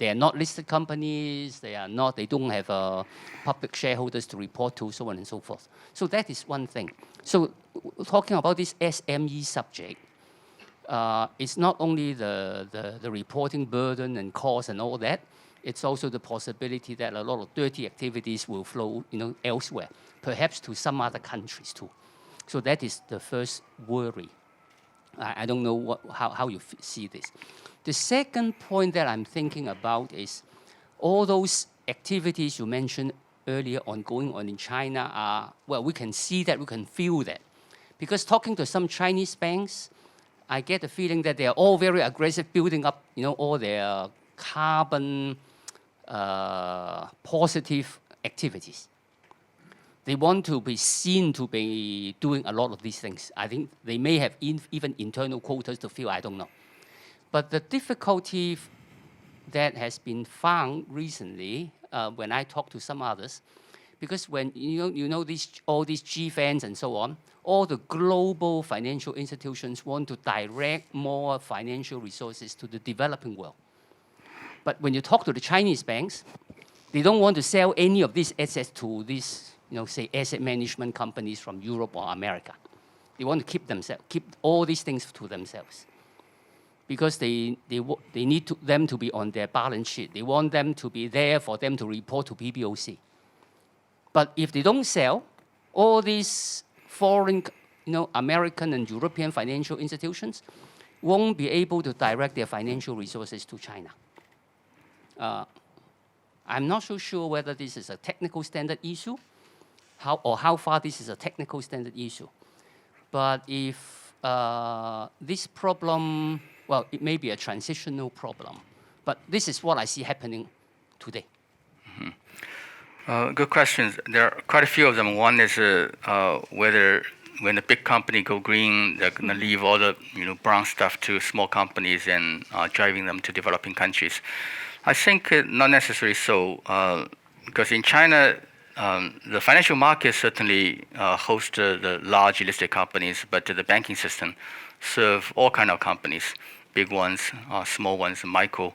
are not listed companies, they don't have public shareholders to report to, so on and so forth. So that is one thing. So talking about this SME subject, it's not only the reporting burden and cost and all that, it's also the possibility that a lot of dirty activities will flow elsewhere, perhaps to some other countries too. So that is the first worry. I don't know how you see this. The second point that I'm thinking about is all those activities you mentioned earlier going on in China are, well, we can see that, we can feel that. Because talking to some Chinese banks, I get the feeling that they are all very aggressive building up all their carbon positive activities. They want to be seen to be doing a lot of these things. I think they may have even internal quotas to fill, I don't know. But the difficulty that has been found recently when I talk to some others, because when all these G-Fans and so on, all the global financial institutions want to direct more financial resources to the developing world. But when you talk to the Chinese banks, they don't want to sell any of these assets to these, say, asset management companies from Europe or America. They want to keep all these things to themselves, because they need them to be on their balance sheet. They want them to be there for them to report to PBOC. But if they don't sell, all these foreign, American and European financial institutions won't be able to direct their financial resources to China. I'm not so sure whether this is a technical standard issue, how far this is a technical standard issue. But if this problem, well, it may be a transitional problem, but this is what I see happening today. Good questions. There are quite a few of them. One is whether when a big company go green, they're going to leave all the brown stuff to small companies and driving them to developing countries. I think not necessarily so, because in China, the financial market certainly host the large listed companies, but the banking system serve all kind of companies, big ones, small ones, micro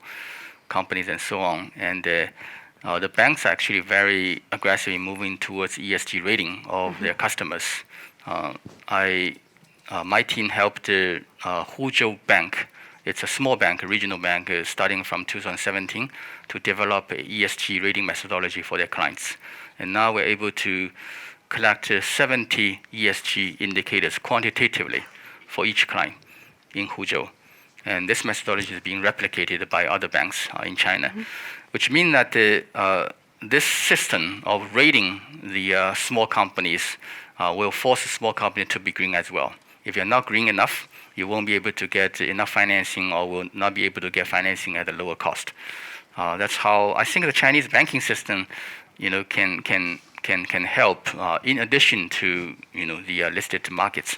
companies, and so on. And the banks are actually very aggressively moving towards ESG rating of their customers. My team helped Huzhou Bank. It's a small bank, a regional bank, starting from 2017 to develop a ESG rating methodology for their clients. And now we're able to collect 70 ESG indicators quantitatively for each client in Huzhou. And this methodology is being replicated by other banks in China, which means that this system of rating the small companies will force a small company to be green as well. If you're not green enough, you won't be able to get enough financing, or will not be able to get financing at a lower cost. That's how I think the Chinese banking system, can help in addition to the listed markets.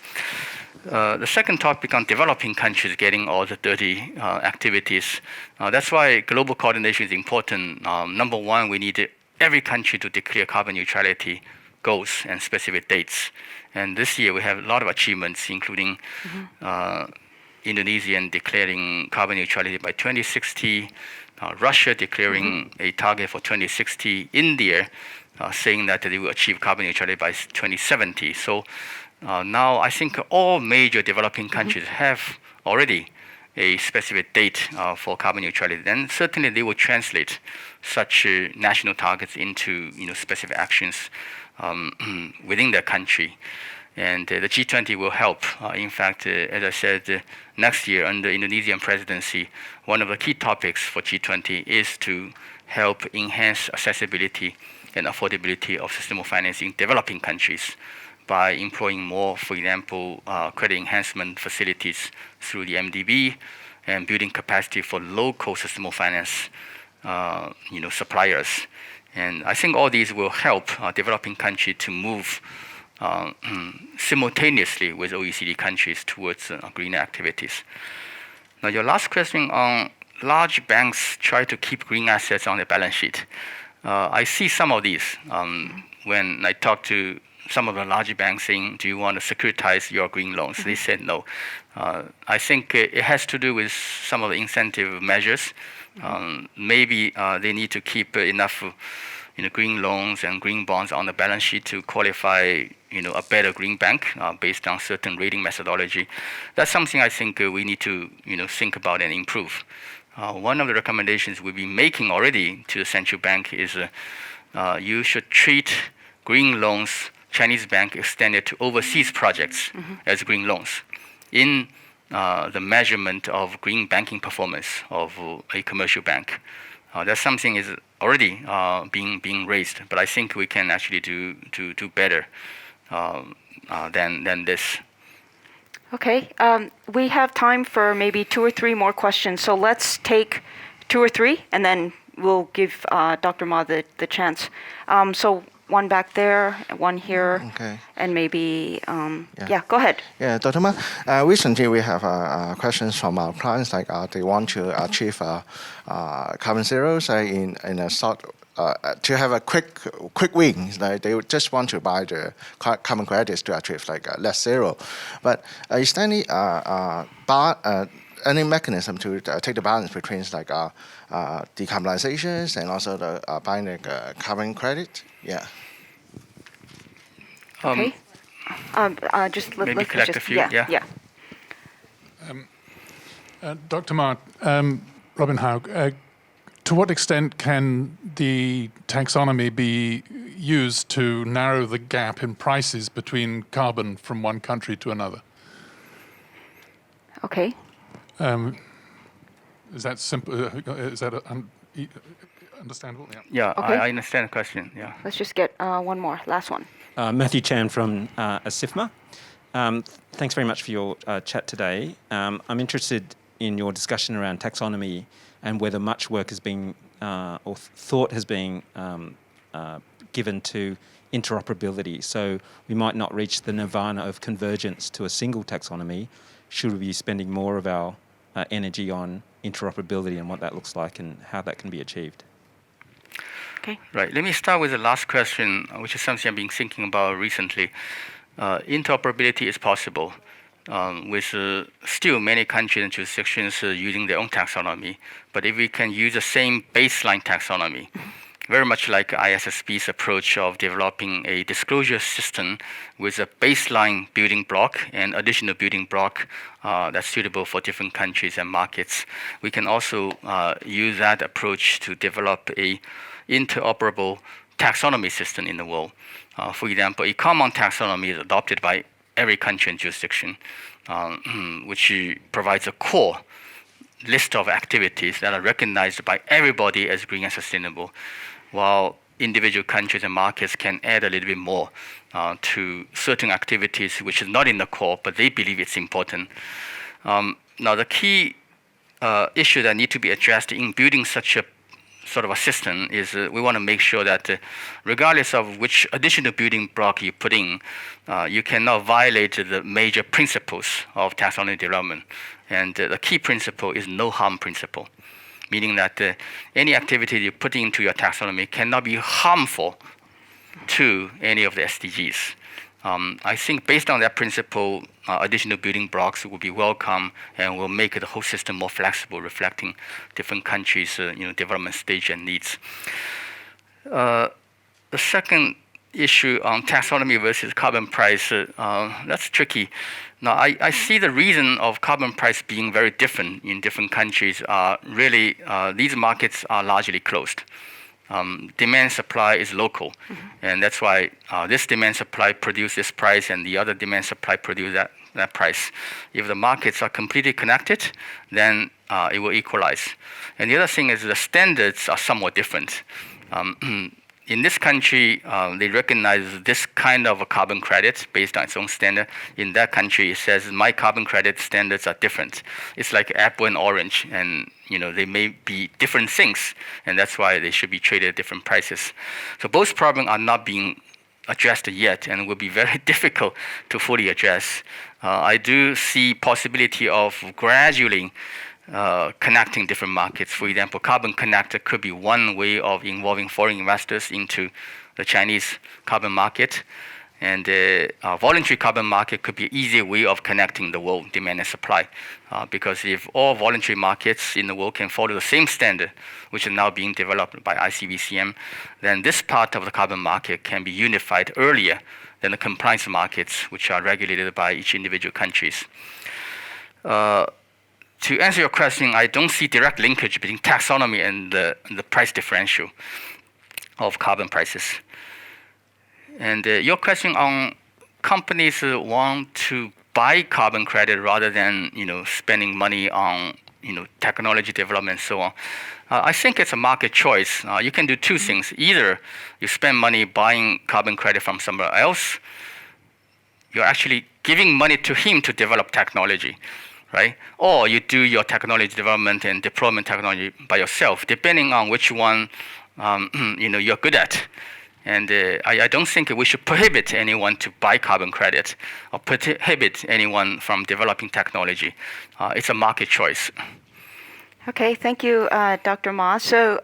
The second topic on developing countries getting all the dirty activities. That's why global coordination is important. Number one, we need every country to declare carbon neutrality goals and specific dates. And this year we have a lot of achievements, including Indonesia declaring carbon neutrality by 2060, Russia declaring a target for 2060, India saying that they will achieve carbon neutrality by 2070. So now I think all major developing countries have already a specific date for carbon neutrality. Then certainly they will translate such national targets into specific actions within their country. And the G20 will help. In fact, as I said, next year under Indonesian presidency, one of the key topics for G20 is to help enhance accessibility and affordability of sustainable financing in developing countries by employing more, for example, credit enhancement facilities through the MDB and building capacity for local sustainable finance suppliers. And I think all these will help developing countries to move simultaneously with OECD countries towards greener activities. Now, your last question on large banks try to keep green assets on their balance sheet. I see some of these when I talk to some of the large banks saying, do you want to securitize your green loans? They said no. I think it has to do with some of the incentive measures. Maybe they need to keep enough green loans and green bonds on the balance sheet to qualify a better green bank based on certain rating methodology. That's something I think we need to think about and improve. One of the recommendations we've been making already to the central bank is you should treat green loans, Chinese bank extended to overseas projects as green loans in the measurement of green banking performance of a commercial bank. That's something is already being raised, but I think we can actually do better than this. Okay, we have time for maybe 2 or 3 more questions. So let's take 2 or 3, and then we'll give Dr. Ma the chance. So one back there, one here, and maybe, go ahead. Yeah, Dr. Ma, recently we have questions from our clients, like they want to achieve carbon zeros in a short to have a quick win. Like they would just want to buy the carbon credits to achieve like less zero. But is there any mechanism to take the balance between like decarbonizations and also the buying like carbon credit? Yeah. Okay. Maybe let's collect just, a few. Yeah. Dr. Ma, Robin Haug, to what extent can the taxonomy be used to narrow the gap in prices between carbon from one country to another? Okay. Is that simple? Is that understandable? Yeah. Yeah, Okay. I understand the question. Yeah. Let's just get one more, last one. Matthew Chan from ASIFMA. Thanks very much for your chat today. I'm interested in your discussion around taxonomy and whether much work has been or thought has been given to interoperability. So we might not reach the nirvana of convergence to a single taxonomy. Should we be spending more of our energy on interoperability and what that looks like and how that can be achieved? Okay. Right. Let me start with the last question, which is something I've been thinking about recently. Interoperability is possible with still many countries and jurisdictions using their own taxonomy. But if we can use the same baseline taxonomy, very much like ISSB's approach of developing a disclosure system with a baseline building block and additional building block that's suitable for different countries and markets, we can also use that approach to develop a interoperable taxonomy system in the world. For example, a common taxonomy is adopted by every country and jurisdiction, which provides a core list of activities that are recognized by everybody as green and sustainable, while individual countries and markets can add a little bit more to certain activities which is not in the core, but they believe it's important. Now, the key issue that need to be addressed in building such a sort of a system is we want to make sure that regardless of which additional building block you put in, you cannot violate the major principles of taxonomy development. And the key principle is no harm principle, meaning that any activity you put into your taxonomy cannot be harmful to any of the SDGs. I think based on that principle, additional building blocks will be welcome and will make the whole system more flexible, reflecting different countries' development stage and needs. The second issue on taxonomy versus carbon price, that's tricky. Now, I see the reason of carbon price being very different in different countries are really these markets are largely closed. Demand supply is local, and that's why this demand supply produce this price and the other demand supply produce that price. If the markets are completely connected, then it will equalize. And the other thing is the standards are somewhat different. In this country, they recognize this kind of a carbon credit based on its own standard. In that country, it says my carbon credit standards are different. It's like apple and orange, and they may be different things, and that's why they should be traded at different prices. So both problems are not being addressed yet, and will be very difficult to fully address. I do see possibility of gradually connecting different markets. For example, carbon connector could be one way of involving foreign investors into the Chinese carbon market. And voluntary carbon market could be an easier way of connecting the world demand and supply. Because if all voluntary markets in the world can follow the same standard, which is now being developed by ICVCM, then this part of the carbon market can be unified earlier than the compliance markets, which are regulated by each individual countries. To answer your question, I don't see direct linkage between taxonomy and the price differential of carbon prices. And your question on companies want to buy carbon credit rather than spending money on technology development and so on. I think it's a market choice. You can do two things. Either you spend money buying carbon credit from somewhere else, you're actually giving money to him to develop technology, right? Or you do your technology development and deployment technology by yourself, depending on which one you're good at. And I don't think we should prohibit anyone to buy carbon credit or prohibit anyone from developing technology. It's a market choice. Okay, thank you, Dr. Ma. So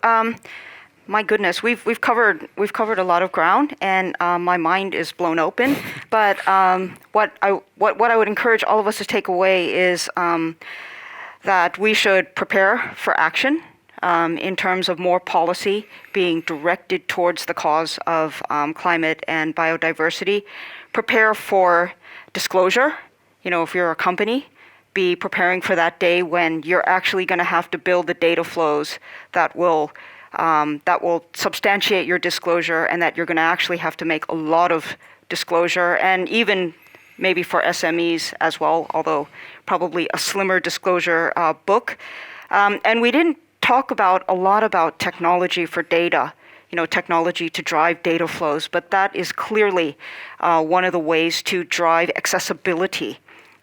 My goodness, we've covered a lot of ground, and my mind is blown open. But what I would encourage all of us to take away is that we should prepare for action in terms of more policy being directed towards the cause of climate and biodiversity. Prepare for disclosure. If you're a company, be preparing for that day when you're actually going to have to build the data flows that will substantiate your disclosure, and that you're going to actually have to make a lot of disclosure, and even maybe for SMEs as well, although probably a slimmer disclosure book. And we didn't talk a lot about technology for data, technology to drive data flows, but that is clearly one of the ways to drive accessibility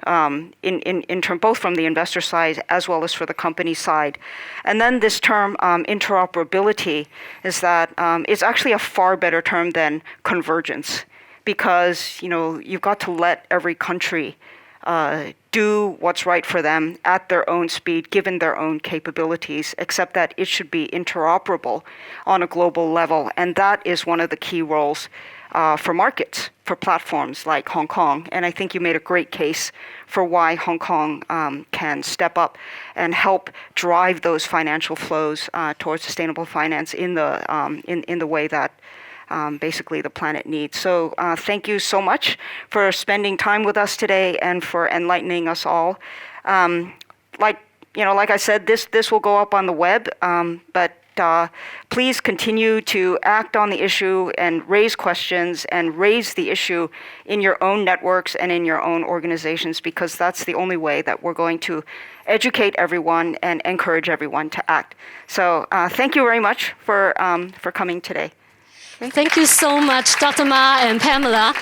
in term, both from the investor side as well as for the company side. And then this term interoperability is that it's actually a far better term than convergence, because you've got to let every country do what's right for them at their own speed, given their own capabilities, except that it should be interoperable on a global level. And that is one of the key roles for markets, for platforms like Hong Kong. And I think you made a great case for why Hong Kong can step up and help drive those financial flows towards sustainable finance in the way that basically the planet needs. So thank you so much for spending time with us today and for enlightening us all. Like I said, this will go up on the web, but please continue to act on the issue and raise questions and raise the issue in your own networks and in your own organizations, because that's the only way that we're going to educate everyone and encourage everyone to act. So thank you very much for coming today. Thank you so much, Dr. Ma and Pamela.